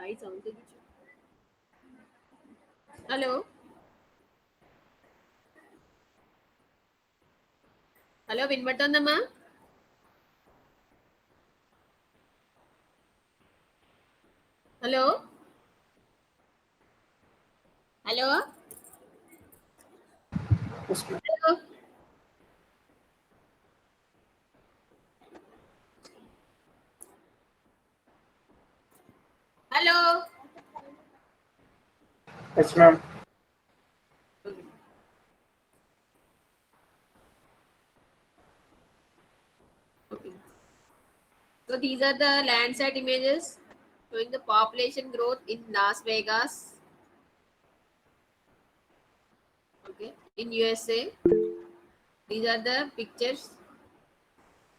Side sound తెగించు. Hello hello వినబడుతోందమ్మా? Hello hello Yes, ma'am. Hello hello Yes, ma'am. Okay. So these are the Landsat images showing the population growth in Las Vegas, okay, in USA. These are the pictures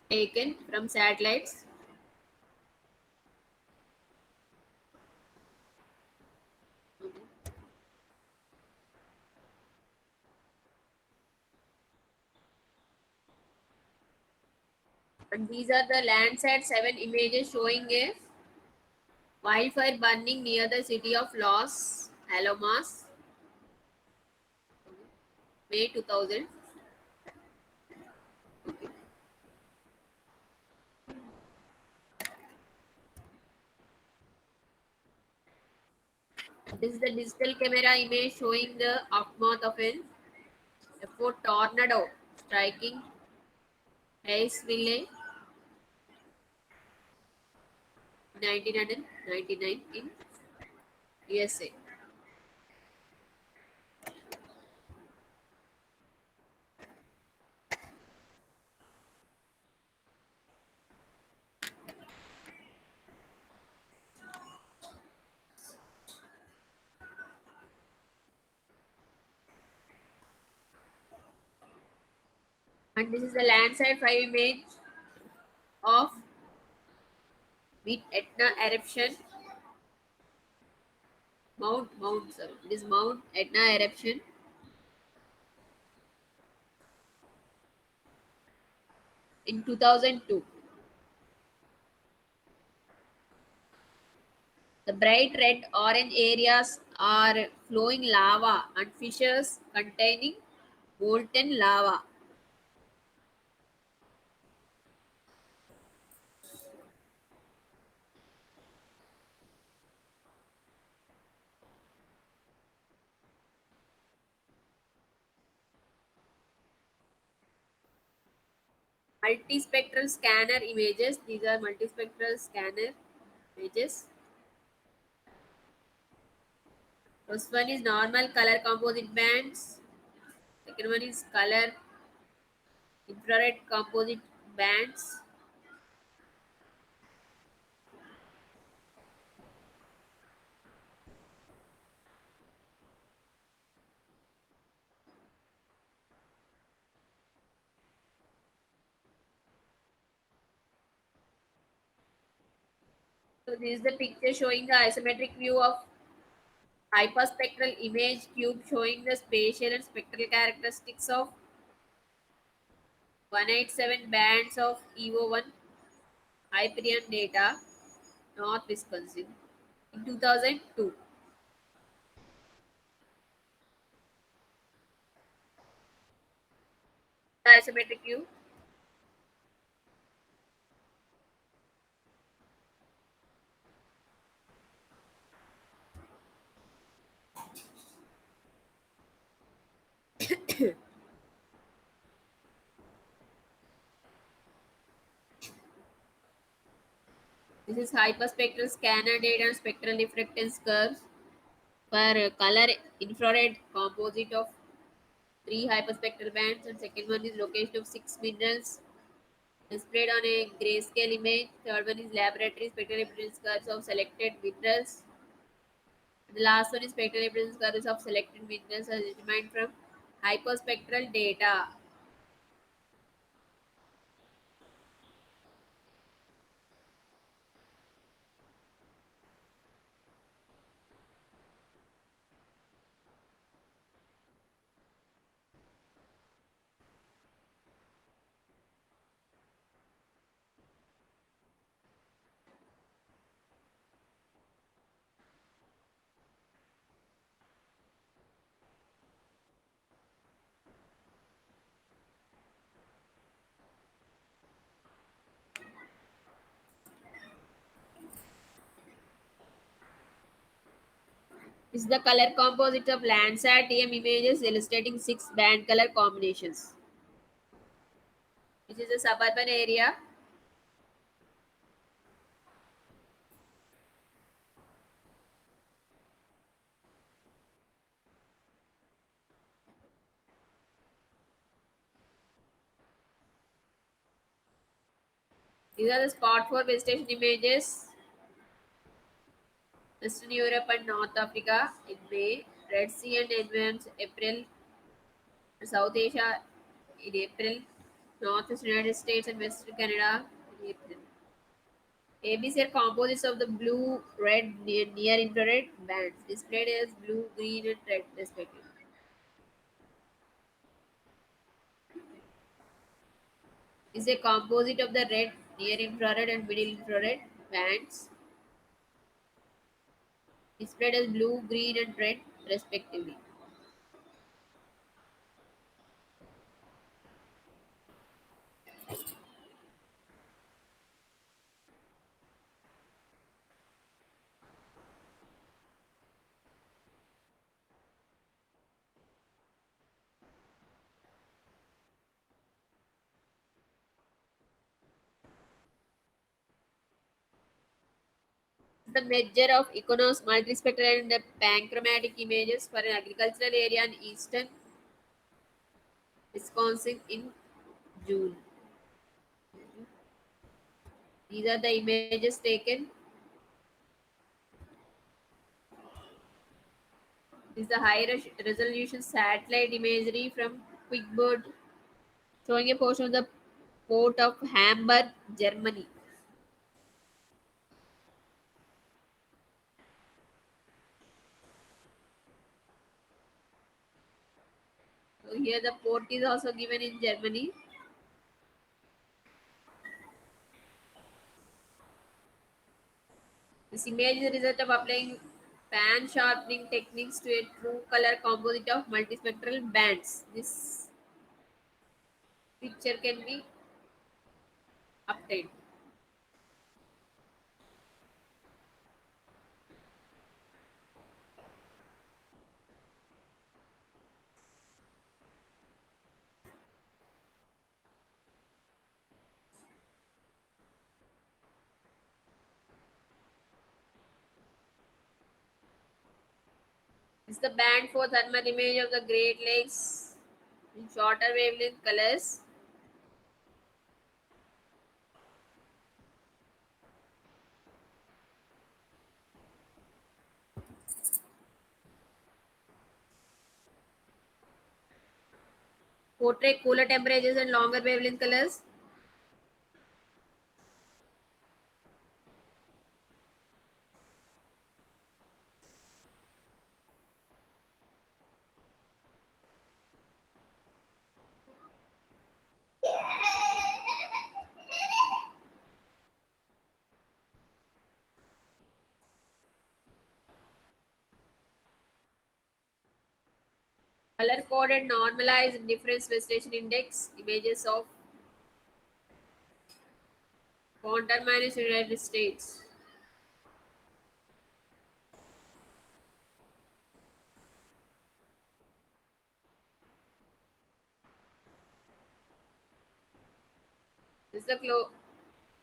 taken from satellites. Okay. And these are the Landsat 7 images showing a wildfire burning near the city of Los Alamos, May 2000. This is the digital camera image showing the aftermath of an F4 tornado striking Hayesville, 1999 in USA. And this is the Landsat 5 image of mid Etna eruption. Mount, sorry. This Mount Etna eruption in 2002. The bright red orange areas are flowing lava and fissures containing molten lava. Multispectral scanner images. These are multispectral scanner images. First one is normal color composite bands. Second one is color infrared composite bands. So this is the picture showing the isometric view of hyperspectral image cube showing the spatial and spectral characteristics of 187 bands of EO1 Hyperion data, North Wisconsin, in 2002. The isometric view. This is hyperspectral scanner data and spectral diffractance curves for color infrared composite of three hyperspectral bands, and second one is location of six minerals displayed on a grayscale image. Third one is laboratory spectral impedance curves of selected minerals. The last one is spectral impedance curves of selected minerals as determined from hyperspectral data. Is the color composite of Landsat TM images illustrating six band color combinations, which is a suburban area. These are the spot for vegetation images. Western Europe and North Africa in May, Red Sea and environments April, South Asia in April, Northwest United States and Western Canada in April. ABC are composites of the blue, red, near infrared bands, displayed as blue, green, and red respectively. Is a composite of the red, near infrared, and middle infrared bands, displayed as blue, green, and red respectively. The measure of Iconos multispectral and panchromatic images for an agricultural area in eastern Wisconsin in June. These are the images taken. This is the high resolution satellite imagery from QuickBird showing a portion of the port of Hamburg, Germany. So here the port is also given in Germany. This image is the result of applying pan sharpening techniques to a true color composite of multispectral bands. This picture can be obtained. This is the band for thermal image of the Great Lakes in shorter wavelength colors. Portray cooler temperatures and longer wavelength colors. Color coded normalized difference vegetation index images of conterminous United States. This is the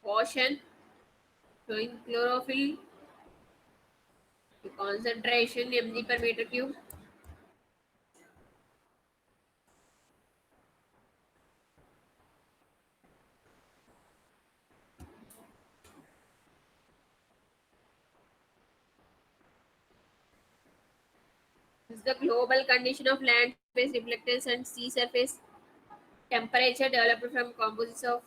caution showing chlorophyll concentration mg per meter cube. This is the global condition of land space reflectance and sea surface temperature developed from composites of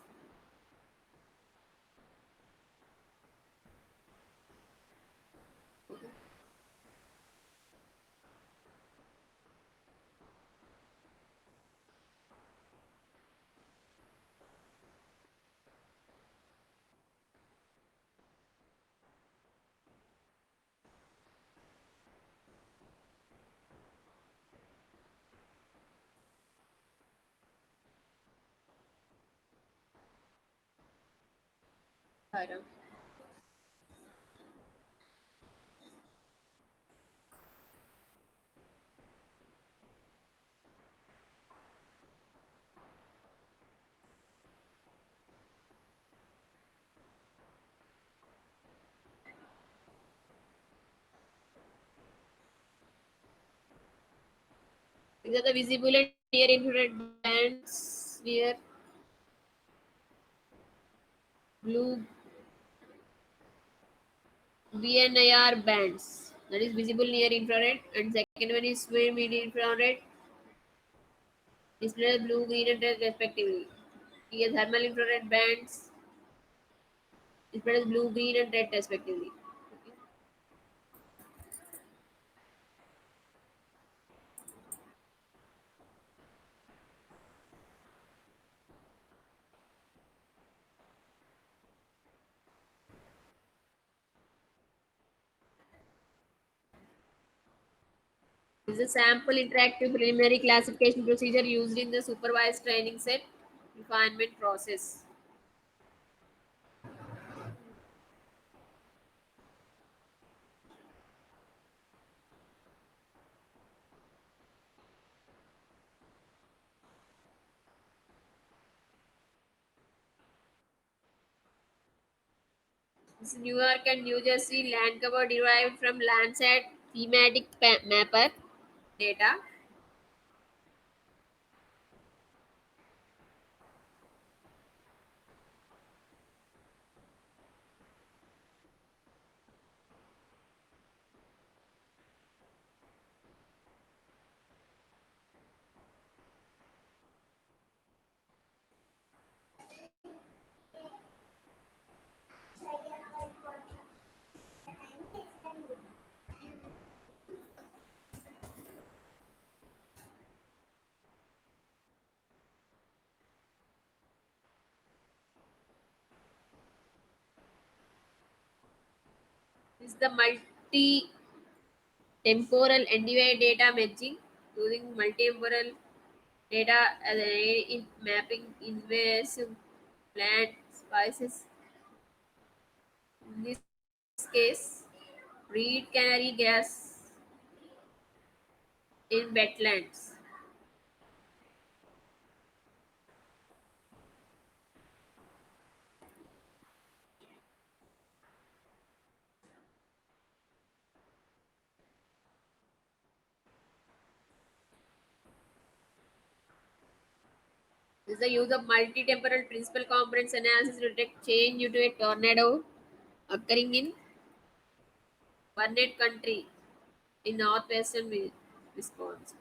These are the visible and near infrared bands near blue BNIR bands. That is visible near infrared, and second one is mid infrared, display blue, green, and red respectively. Here thermal infrared bands display blue, green, and red respectively. This is a sample interactive preliminary classification procedure used in the supervised training set refinement process. This is New York and New Jersey land cover derived from Landsat thematic mapper data. This is the multi-temporal NDVI data matching using multi-temporal data as an aid in mapping invasive plant species. In this case, reed canary grass in wetlands. This is the use of multi-temporal principal components analysis to detect change due to a tornado occurring in Burnett County in northwestern Wisconsin.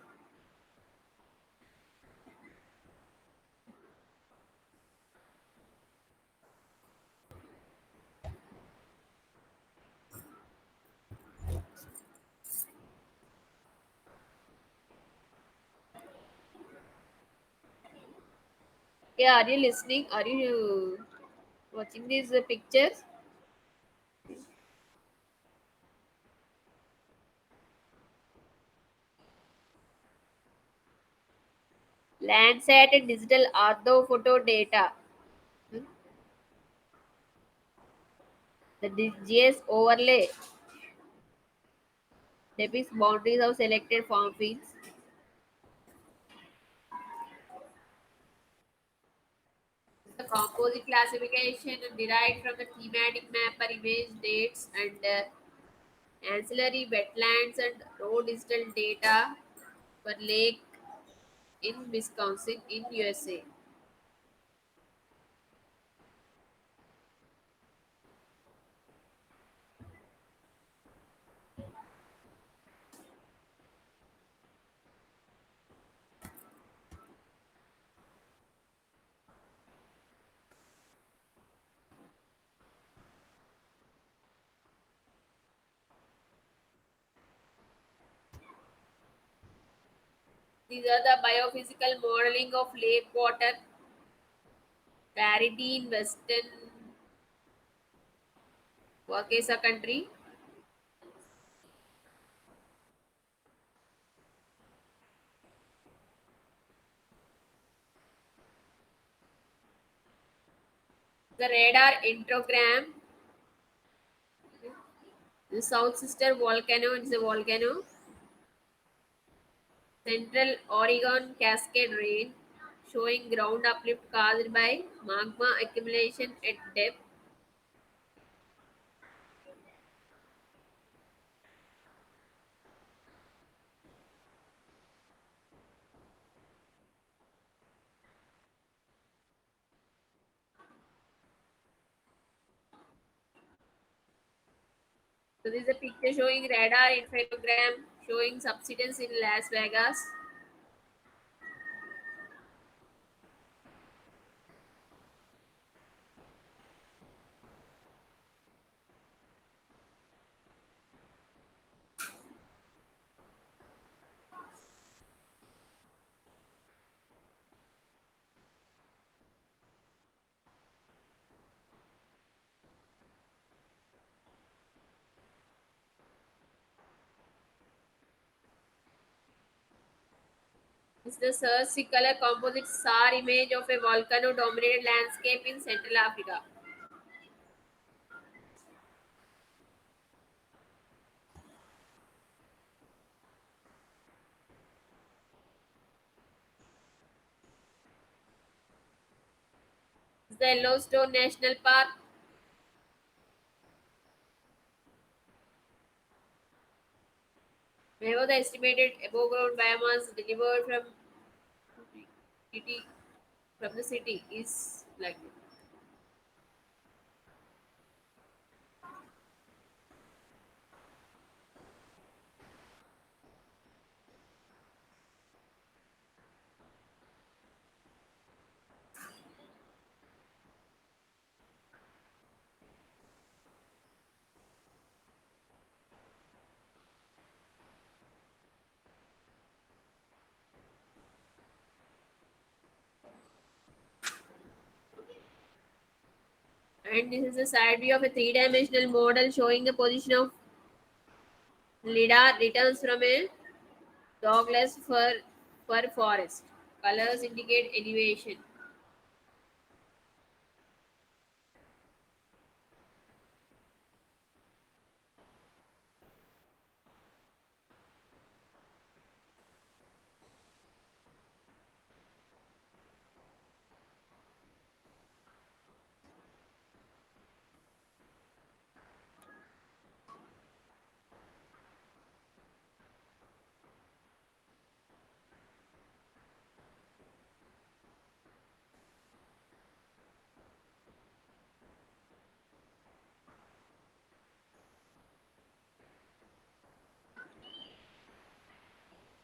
Yeah, are you listening? Are you watching these pictures? Landsat and digital orthophoto data. Hmm? The GS overlay depicts boundaries of selected farm fields. The composite classification derived from the thematic mapper image dates and ancillary wetlands and road digital data for lake in Wisconsin in USA. These are the biophysical modeling of lake water parity in western Waukesha country. The radar introgram, the South Sister volcano, it's a volcano. Central Oregon Cascade rain, showing ground uplift caused by magma accumulation at depth. So this is a picture showing radar infragram showing subsidence in Las Vegas. This is the search color composite SAR image of a volcano dominated landscape in Central Africa. This is the Yellowstone National Park. Wherever the estimated above ground biomass delivered city, from the city is like this. And this is a side view of a three-dimensional model showing the position of LIDAR returns from a Douglas fir forest. Colors indicate elevation.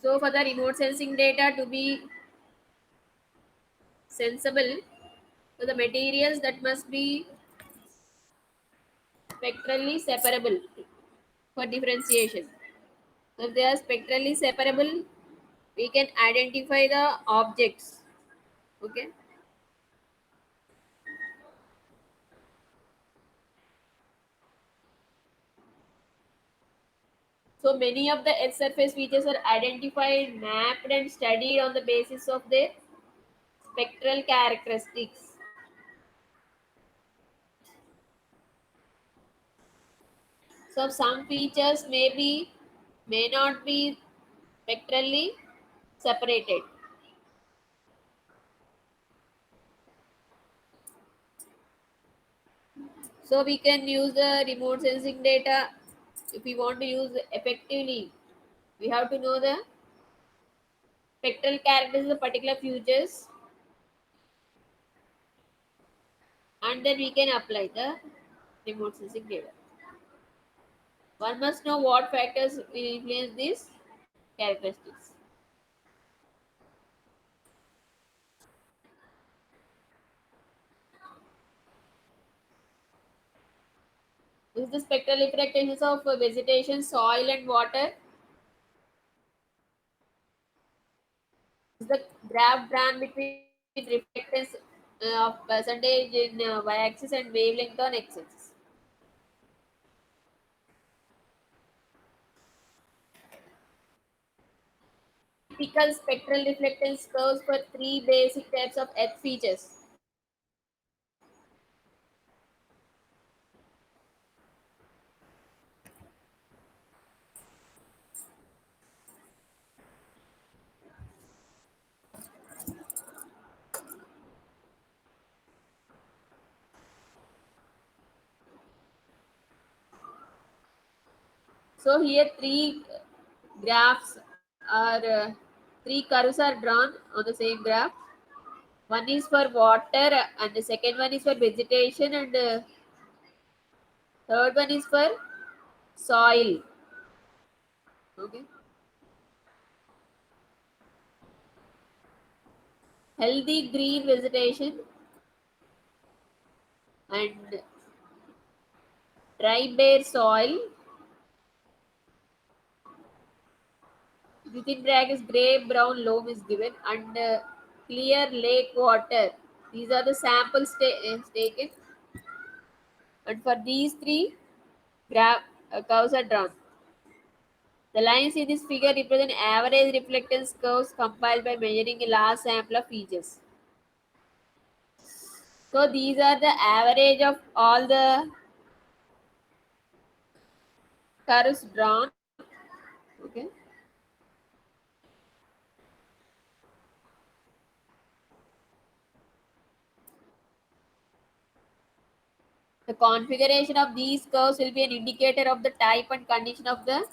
So for the remote sensing data to be sensible, so the materials that must be spectrally separable for differentiation. So if they are spectrally separable, we can identify the objects. Okay. So many of the Earth surface features are identified, mapped, and studied on the basis of their spectral characteristics. So some features may not be spectrally separated. So we can use the remote sensing data if we want to use it effectively. We have to know the spectral characteristics of particular features, and then we can apply the remote sensing data. One must know what factors will influence these characteristics. This is the spectral characteristics of vegetation, soil, and water. This is the graph drawn between reflectance of percentage in y-axis and wavelength on x-axis. Typical spectral reflectance curves for three basic types of Earth features. So here graphs are three curves are drawn on the same graph. One is for water, and the second one is for vegetation, and third one is for soil. Okay. Healthy green vegetation and dry bare soil. Within brackets, gray brown loam is given and clear lake water. These are the samples taken, and for these three, curves are drawn. The lines in this figure represent average reflectance curves compiled by measuring a large sample of features. So these are the average of all the curves drawn. Okay. The configuration of these curves will be an indicator of the type and condition of the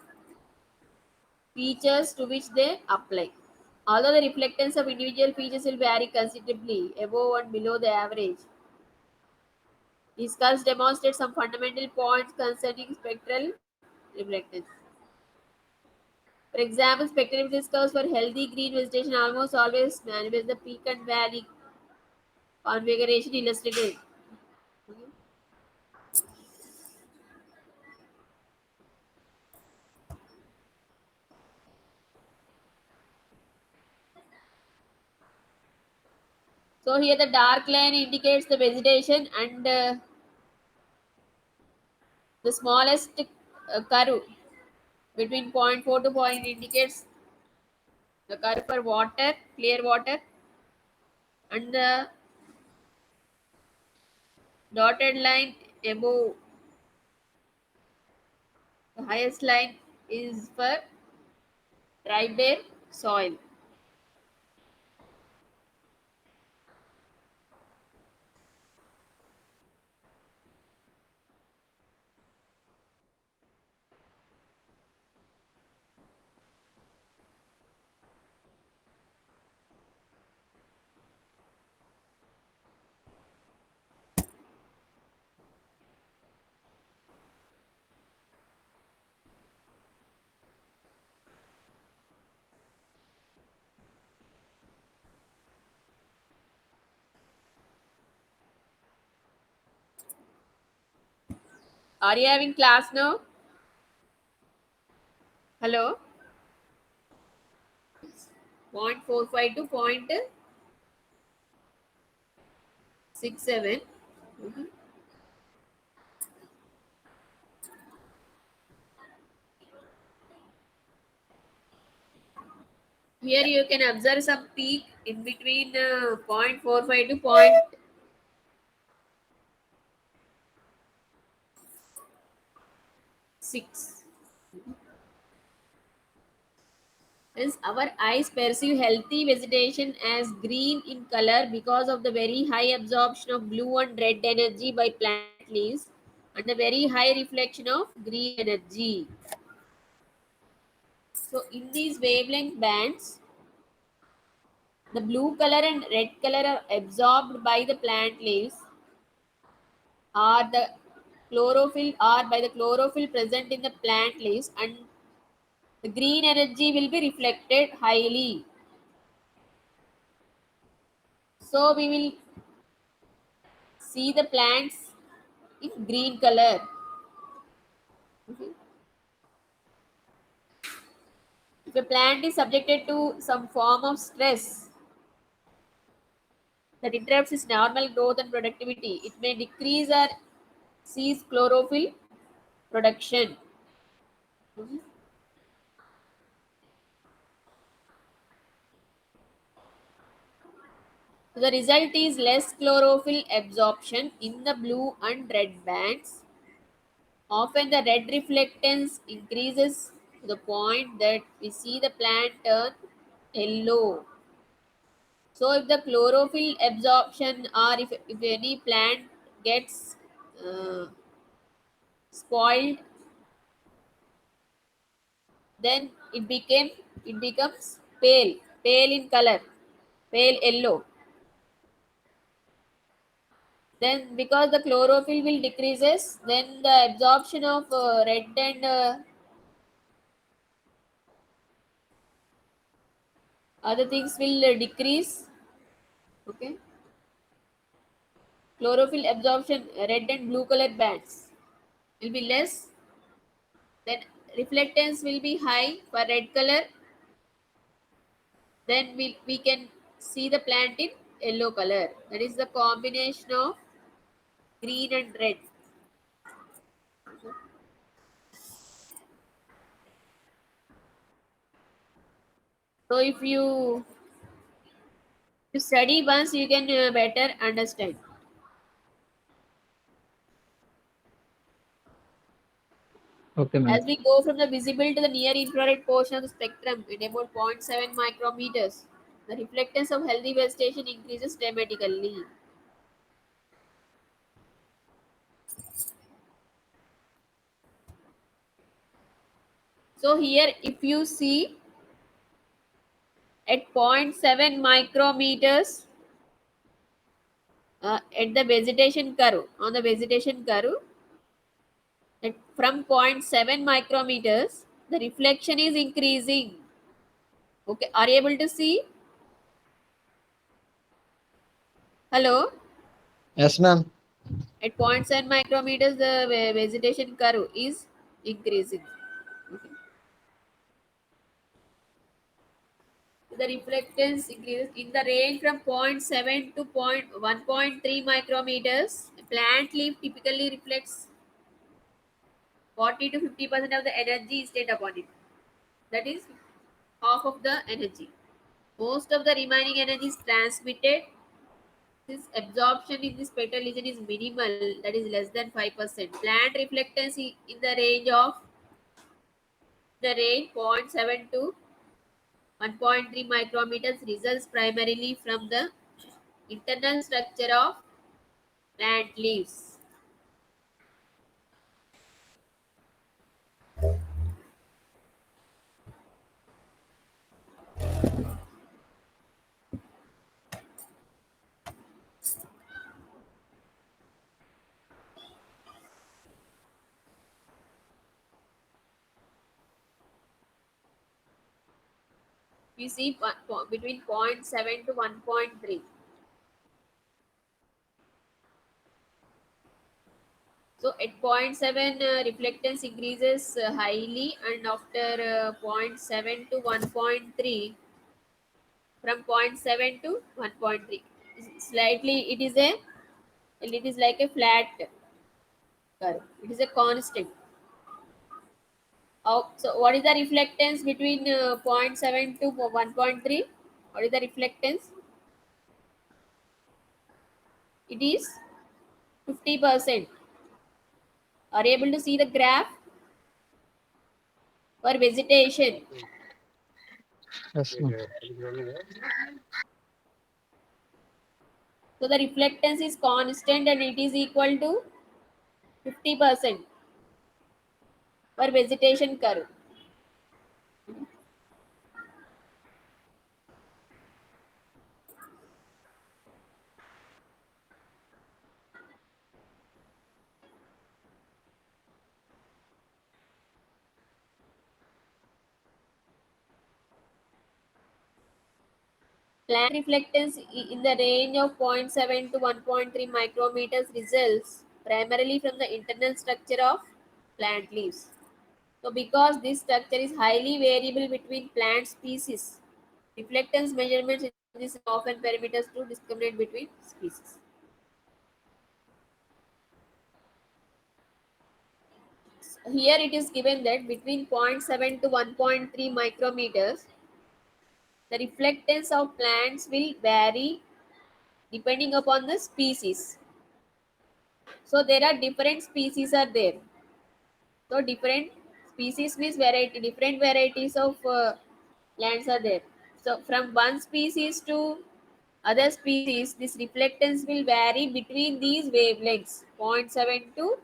features to which they apply. Although the reflectance of individual features will vary considerably above and below the average, these curves demonstrate some fundamental points concerning spectral reflectance. For example, spectral reflectance curves for healthy green vegetation almost always manifest the peak and valley configuration illustrated. So here the dark line indicates the vegetation and the smallest curve between point 4 to point indicates the curve for water, clear water, and the dotted line above the highest line is for dry bare soil. Are you having class now? Hello? 0.45 to 0.67. Mhm. Here you can observe some peak in between 0.45 to point 0.6. Hence, our eyes perceive healthy vegetation as green in color because of the very high absorption of blue and red energy by plant leaves and the very high reflection of green energy. So, in these wavelength bands, the blue color and red color are absorbed by the plant leaves or the chlorophyll or by the chlorophyll present in the plant leaves, and the green energy will be reflected highly. So we will see the plants in green color. Mhm. If a plant is subjected to some form of stress that interrupts its normal growth and productivity, it may decrease or cease chlorophyll production. Mhm. So the result is less chlorophyll absorption in the blue and red bands. Often the red reflectance increases to the point that we see the plant turn yellow. So if the chlorophyll absorption or if any plant gets uh, spoiled, then it becomes pale in color, pale yellow. Then because the chlorophyll will decreases, then the absorption of red and other things will decrease. Okay, chlorophyll absorption, red and blue color bands will be less. Then reflectance will be high for red color. Then we can see the plant in yellow color. That is the combination of green and red. So if you study once, you can better understand. Okay, ma'am. As we go from the visible to the near infrared portion of the spectrum in about zero point 0.7 micrometers, the reflectance of healthy vegetation increases dramatically. So here, if you see at zero point 0.7 micrometers at the vegetation curve, on the vegetation curve, that from zero point 0.7 micrometers, the reflection is increasing. Okay, are you able to see? Hello? Yes, ma'am. At zero point 0.7 micrometers, the vegetation curve is increasing. Okay. The reflectance increases in the range from zero point 0.7 to 1.3 micrometers. A plant leaf typically reflects 40 to 50% of the energy state upon it. That is half of the energy. Most of the remaining energy is transmitted. This absorption in the spectral region is minimal, that is less than 5%. Plant reflectance in the range of the range zero point 0.7 to 1.3 micrometers results primarily from the internal structure of plant leaves. We see between zero point 0.7 to 1.3. So at zero point 0.7, reflectance increases highly, and after zero point 0.7 to 1.3, from zero point 0.7 to 1.3, slightly it is like a flat curve. It is a constant. So what is the reflectance between zero point 0.7 to 1.3? What is the reflectance? It is 50%. Are you able to see the graph for vegetation? Yes, ma'am. So the reflectance is constant and it is equal to 50% for vegetation curve. Plant reflectance in the range of zero point 0.7 to 1.3 micrometers results primarily from the internal structure of plant leaves. So because this structure is highly variable between plant species, reflectance measurements in this are often parameters to discriminate between species. Here it is given that between zero point 0.7 to 1.3 micrometers, the reflectance of plants will vary depending upon the species. So there are different species are there. So different species means variety, different varieties of plants are there. So from one species to other species, this reflectance will vary between these wavelengths, zero point 0.7 to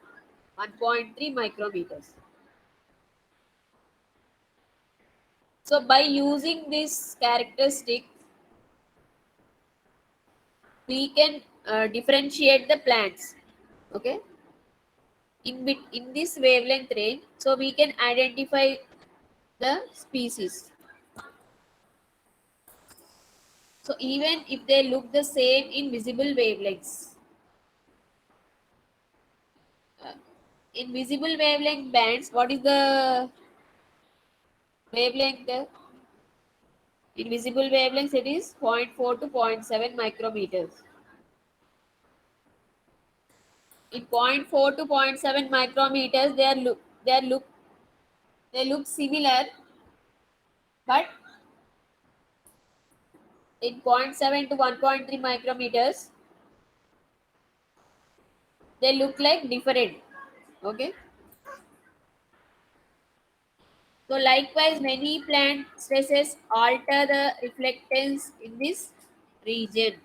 1.3 micrometers. So by using this characteristic, we can differentiate the plants. Okay, in this wavelength range, so we can identify the species. So even if they look the same in visible wavelengths, uh, in visible wavelength bands, what is the wavelength there? In visible wavelengths, it is 0.4 to 0.7 micrometers. In 0.4 to 0.7 micrometers, they look similar, but in zero point 0.7 to 1.3 micrometers, they look like different. Okay. So likewise, many plant stresses alter the reflectance in this region.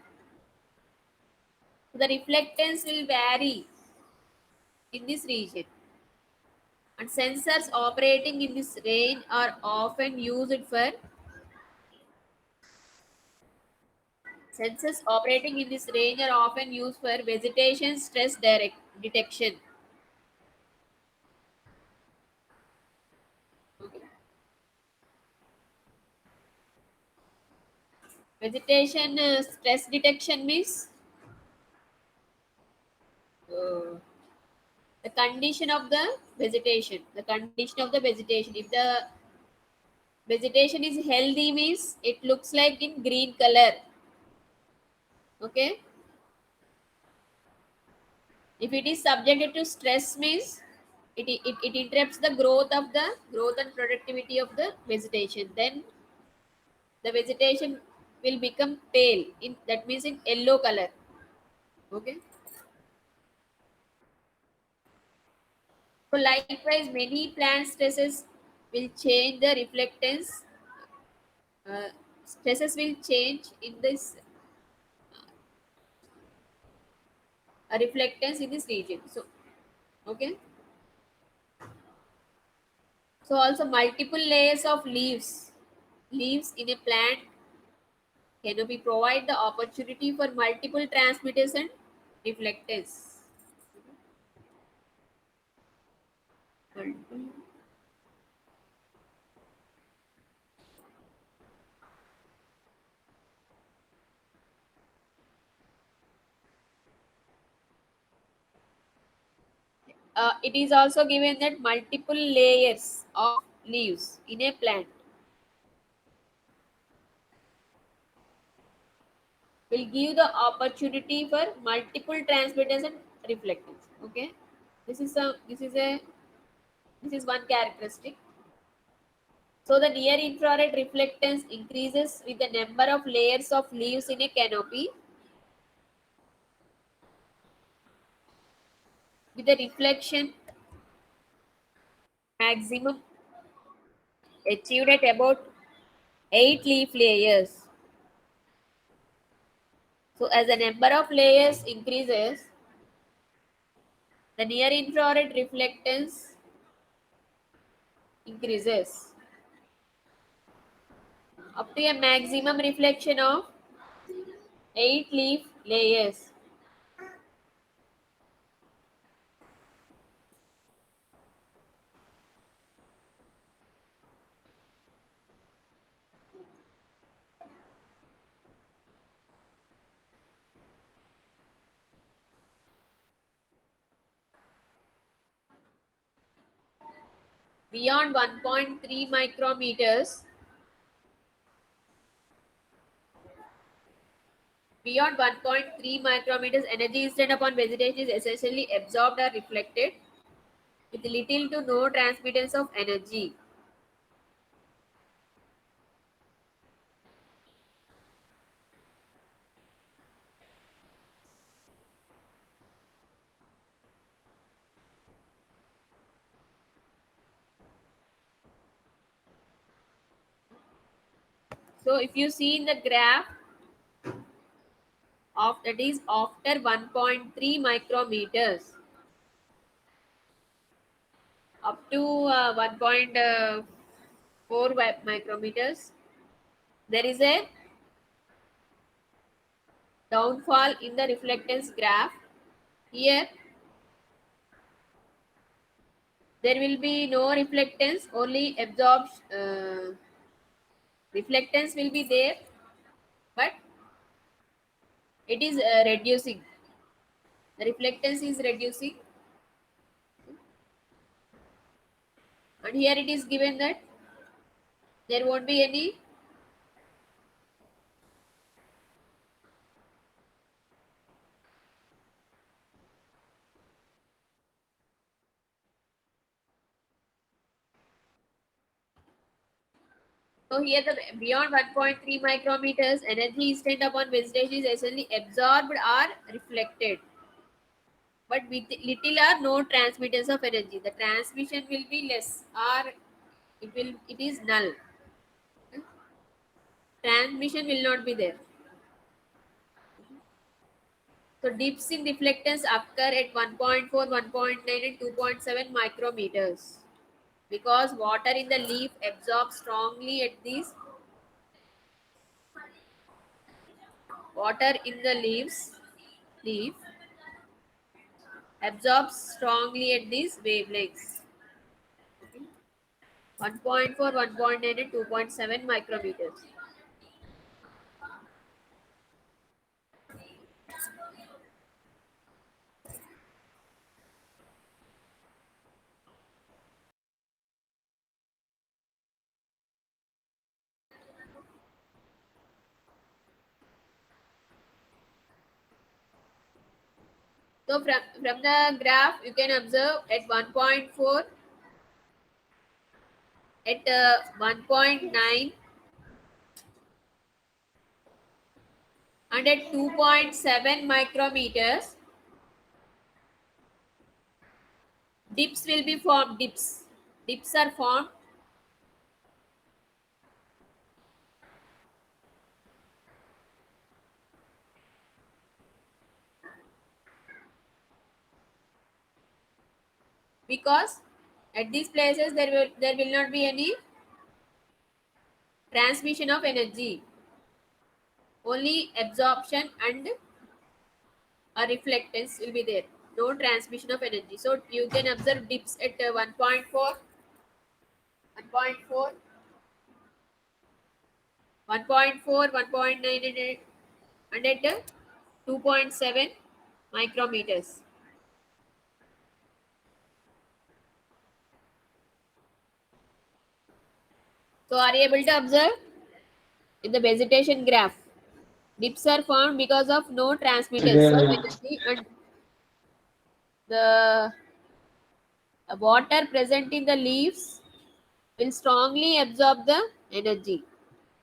So the reflectance will vary in this region. And sensors operating in this range are often used for Sensors operating in this range are often used for vegetation stress detection. Okay. Vegetation stress detection means uh, the condition of the vegetation. The condition of the vegetation. If the vegetation is healthy, means it looks like in green color. Okay. If it is subjected to stress, means it interrupts the growth and productivity of the vegetation. Then the vegetation will become pale, in that means in yellow color. Okay. So likewise, many plant stresses will change the reflectance. uh, Stresses will change in this reflectance in this region. So okay. So also multiple layers of leaves in a plant canopy provide the opportunity for multiple transmitters and reflectors. Multiple- it is also given that multiple layers of leaves in a plant will give the opportunity for multiple transmitters and reflectors. Okay, this is one characteristic. So the near infrared reflectance increases with the number of layers of leaves in a canopy, with the reflection maximum achieved at about 8 leaf layers. So as the number of layers increases, the near infrared reflectance increases up to a maximum reflection of 8 leaf layers. Beyond 1.3 micrometers, beyond 1.3 micrometers, energy incident upon vegetation is essentially absorbed or reflected with little to no transmittance of energy. So if you see in the graph of that is after 1.3 micrometers up to 1.4 micrometers, there is a downfall in the reflectance graph. Here there will be no reflectance, only reflectance will be there, but it is reducing. The reflectance is reducing, and here it is given that there won't be any so here the beyond 1.3 micrometers energy incident upon vegetation is essentially absorbed or reflected, but with little or no transmittance of energy. The transmission will be less or it is null. Transmission will not be there. So dips in reflectance occur at 1.4, 1.9 and 2.7 micrometers because water in the leaf absorbs strongly at these water in the leaf absorbs strongly at these wavelengths 1.4, 1.9 and 2.7 micrometers. So from the graph you can observe at 1.4, at 1.9 and at 2.7 micrometers dips will be formed. Dips are formed because at these places there will not be any transmission of energy, only absorption and a reflectance will be there, no transmission of energy. So you can observe dips at 1.4, 1.4, 1.4, 1.9 and at 2.7 micrometers. So are you able to observe in the vegetation graph? Dips are formed because of no transmittance of energy, and the water present in the leaves will strongly absorb the energy.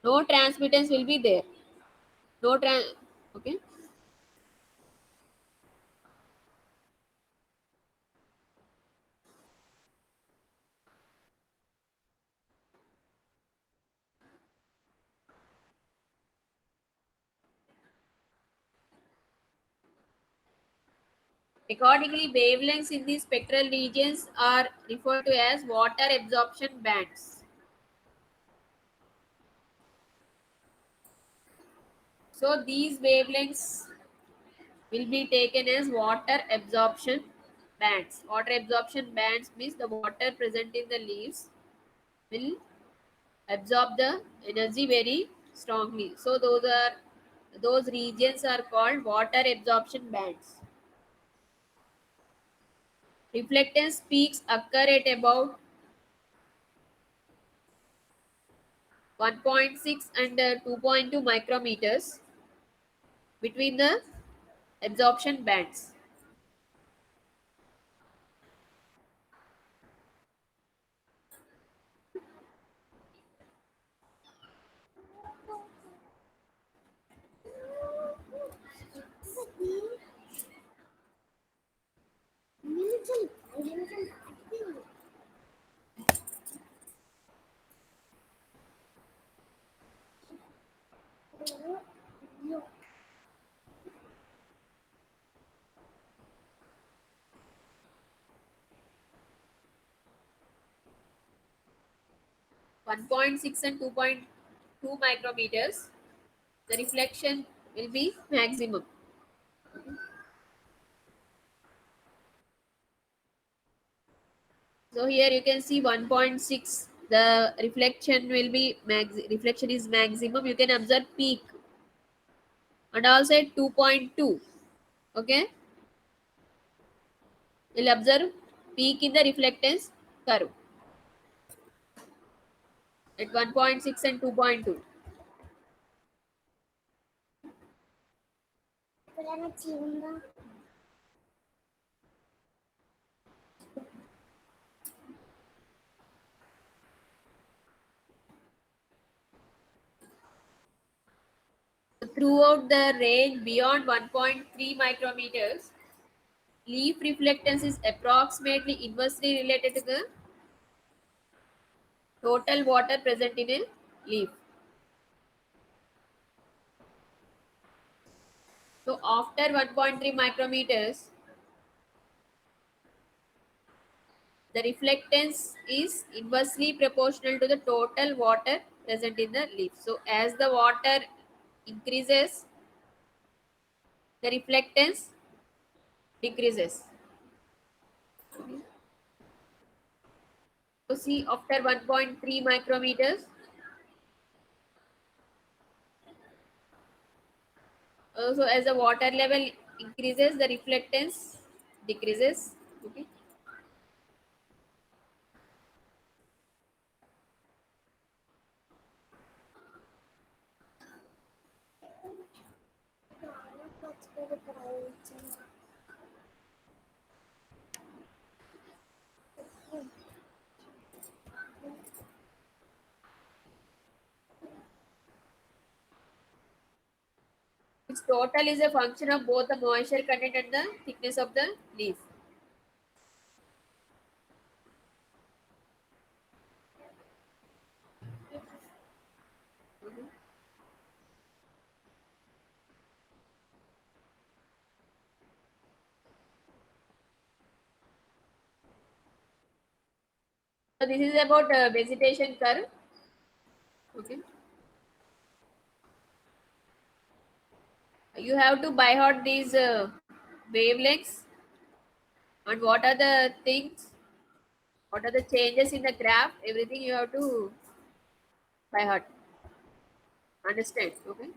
No transmittance will be there. No trans. Okay. Accordingly, wavelengths in these spectral regions are referred to as water absorption bands. So these wavelengths will be taken as water absorption bands. Water absorption bands means the water present in the leaves will absorb the energy very strongly. So those regions are called water absorption bands. Reflectance peaks occur at about 1.6 and 2.2 micrometers between the absorption bands. One point six and 2.2 micrometers. The reflection will be maximum. So here you can see 1.6. The reflection will be reflection is maximum. You can observe peak, and also at 2.2. Okay, you'll observe peak in the reflectance curve at 1.6 and 2.2. Throughout the range beyond 1.3 micrometers, leaf reflectance is approximately inversely related to the total water present in a leaf. So after 1.3 micrometers, the reflectance is inversely proportional to the total water present in the leaf. So as the water increases, the reflectance decreases. So see, after 1.3 micrometers, so as the water level increases, the reflectance decreases. Okay. Its total is a function of both the moisture content and the thickness of the leaf. So this is about vegetation curve. Okay. You have to by heart these wavelengths and what are the things, what are the changes in the graph, everything you have to by heart. Understand? Okay.